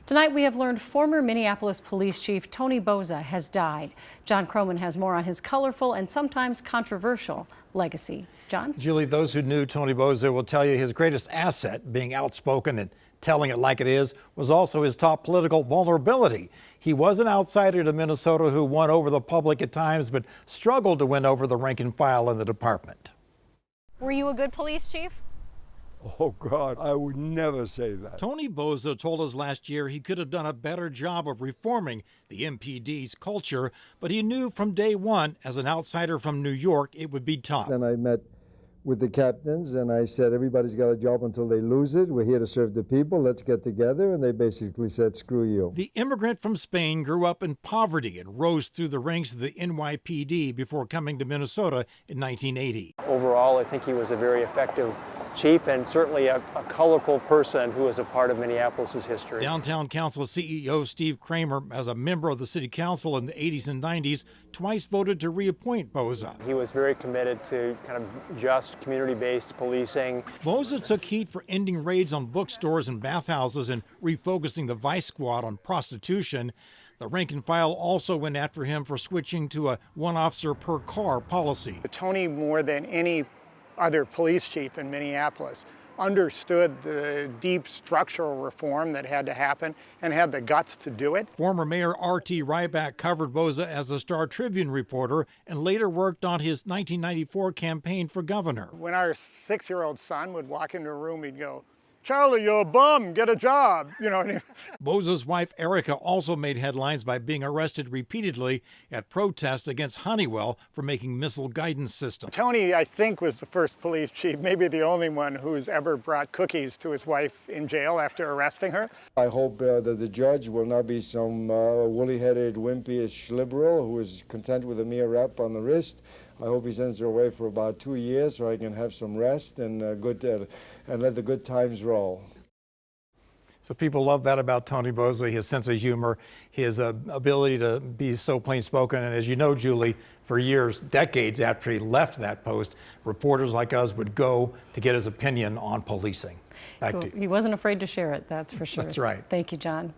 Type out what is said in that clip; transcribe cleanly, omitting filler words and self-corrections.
Tonight we have learned former Minneapolis Police Chief Tony Bouza has died. John Croman has more on his colorful and sometimes controversial legacy. John? Julie, those who knew Tony Bouza will tell you his greatest asset, being outspoken and telling it like it is, was also his top political vulnerability. He was an outsider to Minnesota who won over the public at times, but struggled to win over the rank and file in the department. Were you a good police chief? Oh, God, I would never say that. Tony Bouza told us last year he could have done a better job of reforming the MPD's culture, but he knew from day one, as an outsider from New York, it would be tough. Then I met with the captains and I said, everybody's got a job until they lose it. We're here to serve the people. Let's get together. And they basically said, screw you. The immigrant from Spain grew up in poverty and rose through the ranks of the NYPD before coming to Minnesota in 1980. Overall, I think he was a very effective chief and certainly a colorful person who was a part of Minneapolis's history. Downtown Council CEO Steve Kramer, as a member of the city council in the 80s and 90s, twice voted to reappoint Bouza. He was very committed to kind of just community-based policing. Bouza took heat for ending raids on bookstores and bathhouses and refocusing the vice squad on prostitution. The rank and file also went after him for switching to a one-officer per car policy. Tony, more than any other police chief in Minneapolis, understood the deep structural reform that had to happen and had the guts to do it. Former Mayor R.T. Ryback covered Bouza as a Star Tribune reporter and later worked on his 1994 campaign for governor. When our 6-year-old son would walk into a room, he'd go, "Charlie, you're a bum, get a job." You know. Bouza's wife Erica also made headlines by being arrested repeatedly at protests against Honeywell for making missile guidance systems. Tony, I think, was the first police chief, maybe the only one who's ever brought cookies to his wife in jail after arresting her. I hope that the judge will not be some woolly-headed, wimpyish liberal who is content with a mere rap on the wrist. I hope he sends her away for about 2 years so I can have some rest and and let the good times roll. So people love that about Tony Bouza, his sense of humor, his ability to be so plain-spoken. And as you know, Julie, for years, decades after he left that post, reporters like us would go to get his opinion on policing. He wasn't afraid to share it, that's for sure. That's right. Thank you, John.